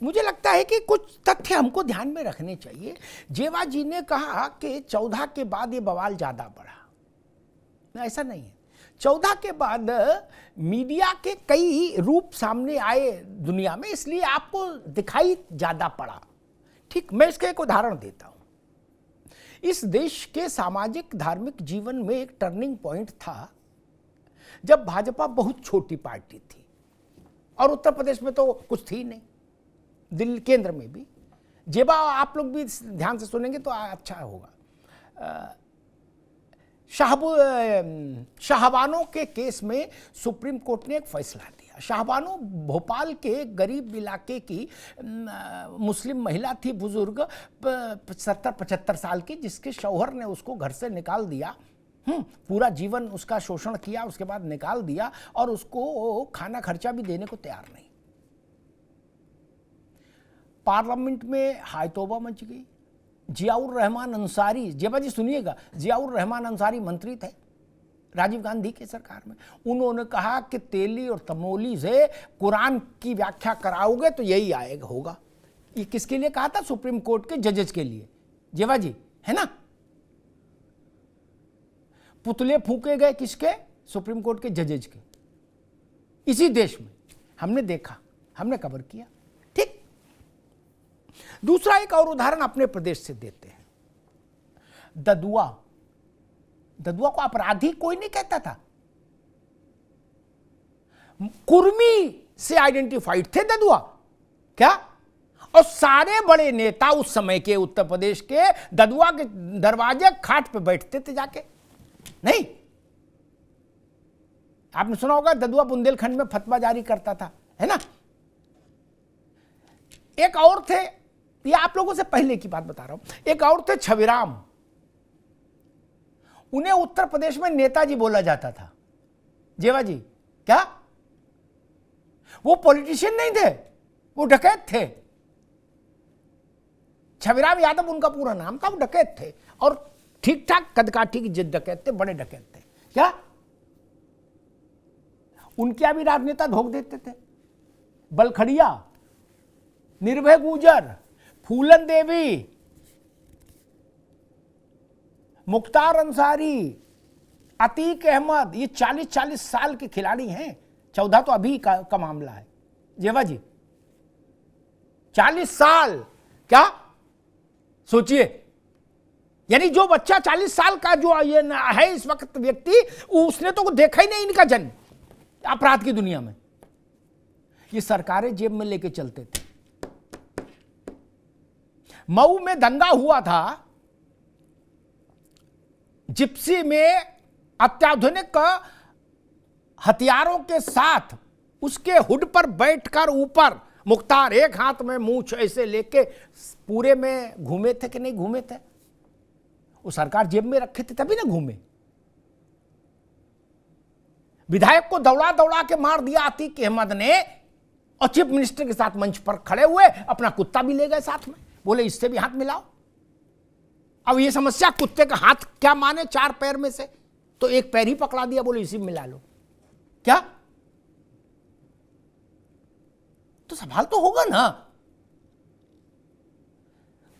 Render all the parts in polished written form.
मुझे लगता है कि कुछ तथ्य हमको ध्यान में रखने चाहिए। जेवा जी ने कहा कि 14 के बाद ये बवाल ज्यादा बढ़ा, ऐसा नहीं है। 14 के बाद मीडिया के कई रूप सामने आए दुनिया में, इसलिए आपको दिखाई ज्यादा पड़ा। ठीक, मैं इसका एक उदाहरण देता हूं। इस देश के सामाजिक धार्मिक जीवन में एक टर्निंग पॉइंट था जब भाजपा बहुत छोटी पार्टी थी और उत्तर प्रदेश में तो कुछ थी नहीं, दिल्ली केंद्र में भी। जेबा आप लोग भी ध्यान से सुनेंगे तो अच्छा होगा। शाहबानों के केस में सुप्रीम कोर्ट ने एक फैसला दिया। शाहबानों भोपाल के गरीब इलाके की मुस्लिम महिला थी, बुजुर्ग 70-75 साल की, जिसके शौहर ने उसको घर से निकाल दिया। पूरा जीवन उसका शोषण किया, उसके बाद निकाल दिया और उसको खाना खर्चा भी देने को तैयार नहीं। पार्लियामेंट में हाय तौबा मच गई। जियाउर रहमान अंसारी, जेबा जी सुनिएगा, जियाउर रहमान अंसारी मंत्री थे राजीव गांधी की सरकार में। उन्होंने कहा कि तेली और तमोली से कुरान की व्याख्या कराओगे तो यही आएगा होगा। ये किसके लिए कहा था? सुप्रीम कोर्ट के जजेस के लिए, जेबा जी, है ना। पुतले फूके गए किसके? सुप्रीम कोर्ट के जजेस के, इसी देश में हमने देखा, हमने कवर किया। ठीक, दूसरा एक और उदाहरण अपने प्रदेश से देते हैं। ददुआ को अपराधी कोई नहीं कहता था, कुर्मी से आइडेंटिफाइड थे ददुआ, क्या? और सारे बड़े नेता उस समय के उत्तर प्रदेश के ददुआ के दरवाजे खाट पे बैठते थे जाके। नहीं, आपने सुना होगा ददुआ बुंदेलखंड में फतवा जारी करता था, है ना। एक और थे, ये आप लोगों से पहले की बात बता रहा हूं, एक और थे छविराम। उन्हें उत्तर प्रदेश में नेताजी बोला जाता था। जेवा जी, क्या? वो पॉलिटिशियन नहीं थे, वो डकैत थे। छविराम यादव उनका पूरा नाम था, वो डकैत थे और ठीक ठाक कदकाठी की डकैत थे, बड़े डकैत थे। क्या? उनके भी राजनेता धोख देते थे। बलखड़िया, निर्भय गुजर, फूलन देवी, मुख्तार अंसारी, अतीक अहमद, ये 40-40 साल के खिलाड़ी हैं। 14 तो अभी का मामला है जेवा जी, 40 साल। क्या सोचिए, यानी जो बच्चा 40 साल का जो ये है इस वक्त व्यक्ति, उसने तो देखा ही नहीं इनका जन्म अपराध की दुनिया में। ये सरकारें जेब में लेके चलते थे। मऊ में दंगा हुआ था, जिप्सी में अत्याधुनिक हथियारों के साथ उसके हुड पर बैठकर ऊपर मुख्तार एक हाथ में मूंछ ऐसे लेके पूरे में घूमे थे कि नहीं घूमे थे? वो सरकार जेब में रखे थे तभी ना घूमे। विधायक को दौड़ा दौड़ा के मार दिया अतीक अहमद ने, और चीफ मिनिस्टर के साथ मंच पर खड़े हुए अपना कुत्ता भी ले गए साथ में, बोले इससे भी हाथ मिलाओ। अब ये समस्या, कुत्ते का हाथ क्या माने 4 पैर में से, तो एक पैर ही पकड़ा दिया, बोले इसी में मिला लो। क्या? तो सवाल तो होगा ना।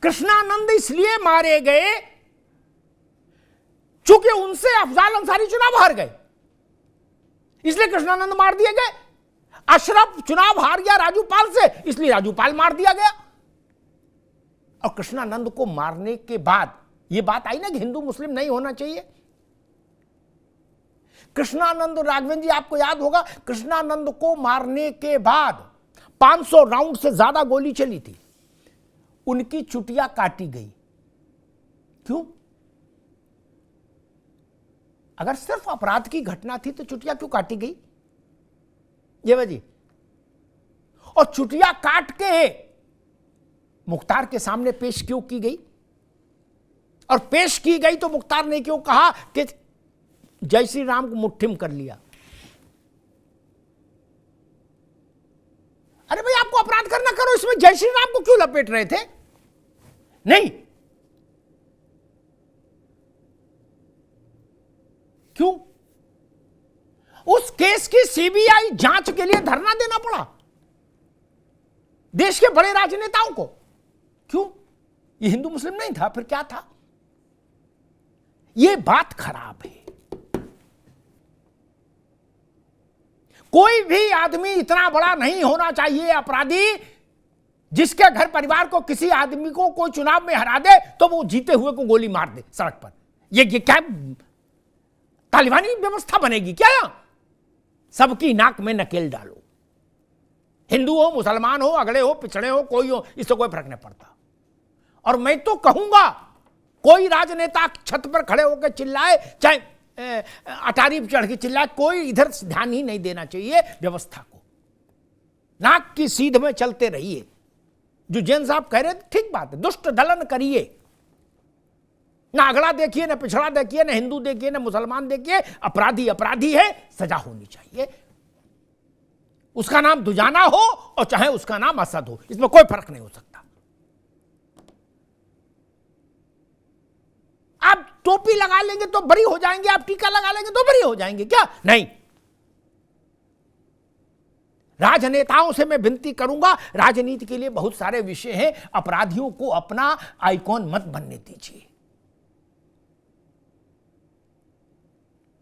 कृष्णानंद इसलिए मारे गए चूंकि उनसे अफजाल अंसारी चुनाव हार गए, इसलिए कृष्णानंद मार दिए गए। अशरफ चुनाव हार गया राजूपाल से, इसलिए राजूपाल मार दिया गया। और कृष्णानंद को मारने के बाद यह बात आई ना कि हिंदू मुस्लिम नहीं होना चाहिए। कृष्णानंद, राघवेंद्र जी आपको याद होगा, कृष्णानंद को मारने के बाद 500 राउंड से ज्यादा गोली चली थी, उनकी चुटिया काटी गई। क्यों? अगर सिर्फ अपराध की घटना थी तो चुटिया क्यों काटी गई ये भाई? और चुटिया काट के मुख्तार के सामने पेश क्यों की गई? और पेश की गई तो मुख्तार ने क्यों कहा कि जय श्री राम को मुट्ठी में कर लिया? अरे भाई, आपको अपराध करना करो, इसमें जय श्री राम को क्यों लपेट रहे थे? नहीं, क्यों? उस केस की सीबीआई जांच के लिए धरना देना पड़ा। देश के बड़े राजनेताओं को। क्यों? ये हिंदू मुस्लिम नहीं था, फिर क्या था? ये बात खराब है। कोई भी आदमी इतना बड़ा नहीं होना चाहिए अपराधी, जिसके घर परिवार को किसी आदमी को कोई चुनाव में हरा दे तो वो जीते हुए को गोली मार दे सड़क पर। ये क्या तालिबानी व्यवस्था बनेगी क्या? यहां सबकी नाक में नकेल डालो, हिंदू हो, मुसलमान हो, अगड़े हो, पिछड़े हो, कोई हो, इससे कोई फर्क नहीं पड़ता। और मैं तो कहूंगा कोई राजनेता छत पर खड़े होकर चिल्लाए, चाहे अटारी पर चढ़ के चिल्लाए, कोई इधर ध्यान ही नहीं देना चाहिए व्यवस्था को। नाक की सीध में चलते रहिए। जो जैन साहब कह रहे थे ठीक बात है, दुष्ट दलन करिए, ना अगड़ा देखिए, ना पिछड़ा देखिए, ना हिंदू देखिए, ना मुसलमान देखिए। अपराधी अपराधी है, सजा होनी चाहिए। उसका नाम दुजाना हो और चाहे उसका नाम असद हो, इसमें कोई फर्क नहीं हो सकता। आप टोपी लगा लेंगे तो बरी हो जाएंगे, आप टीका लगा लेंगे तो बरी हो जाएंगे क्या? नहीं। राजनेताओं से मैं विनती करूंगा, राजनीति के लिए बहुत सारे विषय हैं, अपराधियों को अपना आइकॉन मत बनने दीजिए।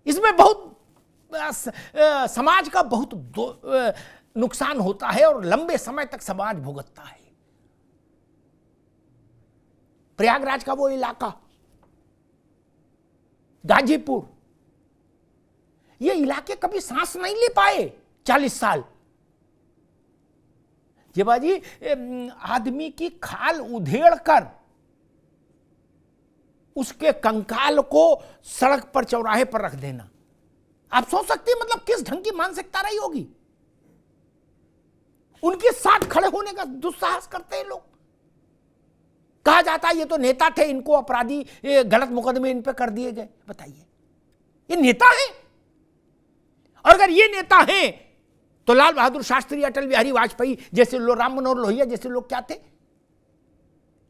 इसमें बहुत समाज का बहुत नुकसान होता है और लंबे समय तक समाज भुगतता है। प्रयागराज का वो इलाका, गाजीपुर, ये इलाके कभी सांस नहीं ले पाए 40 साल। ये बाजी आदमी की खाल उधेड़ कर उसके कंकाल को सड़क पर, चौराहे पर रख देना, आप सोच सकते हैं मतलब किस ढंग की मानसिकता रही होगी। उनके साथ खड़े होने का दुस्साहस करते हैं लोग। कहा जाता है ये तो नेता थे, इनको अपराधी, ये गलत मुकदमे इन पे कर दिए गए। बताइए, ये नेता है? और अगर ये नेता हैं तो लाल बहादुर शास्त्री, अटल बिहारी वाजपेयी जैसे लोग, राम मनोहर लोहिया जैसे लोग क्या थे?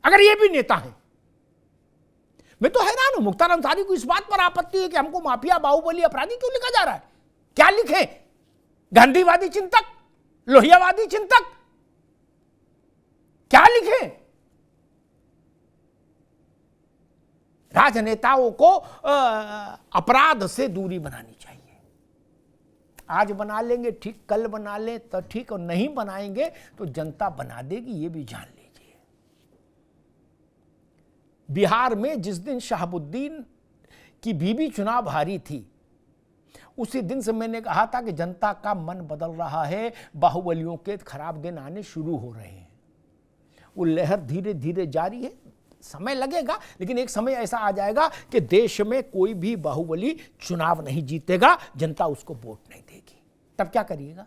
अगर ये भी नेता हैं, मैं तो हैरान हूं। मुख्तार अंसारी को इस बात पर आपत्ति है कि हमको माफिया, बाहुबली, अपराधी क्यों लिखा जा रहा है? क्या लिखे? गांधीवादी चिंतक, लोहियावादी चिंतक, क्या लिखे? राजनेताओं को अपराध से दूरी बनानी चाहिए। आज बना लेंगे ठीक, कल बना लें तो ठीक, और नहीं बनाएंगे तो जनता बना देगी, ये भी जान लीजिए। बिहार में जिस दिन शहाबुद्दीन की बीबी चुनाव हारी थी, उसी दिन से मैंने कहा था कि जनता का मन बदल रहा है, बाहुबलियों के खराब दिन आने शुरू हो रहे हैं। वो लहर धीरे धीरे जारी है, समय लगेगा, लेकिन एक समय ऐसा आ जाएगा कि देश में कोई भी बाहुबली चुनाव नहीं जीतेगा, जनता उसको वोट नहीं देगी। तब क्या करिएगा?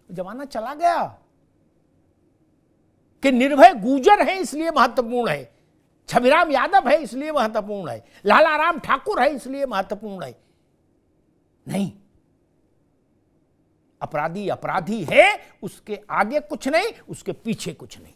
जमाना चला गया कि निर्भय गुर्जर है इसलिए महत्वपूर्ण है, छबिराम यादव है इसलिए महत्वपूर्ण है, लाला राम ठाकुर है इसलिए महत्वपूर्ण है। नहीं, अपराधी अपराधी है, उसके आगे कुछ नहीं, उसके पीछे कुछ नहीं।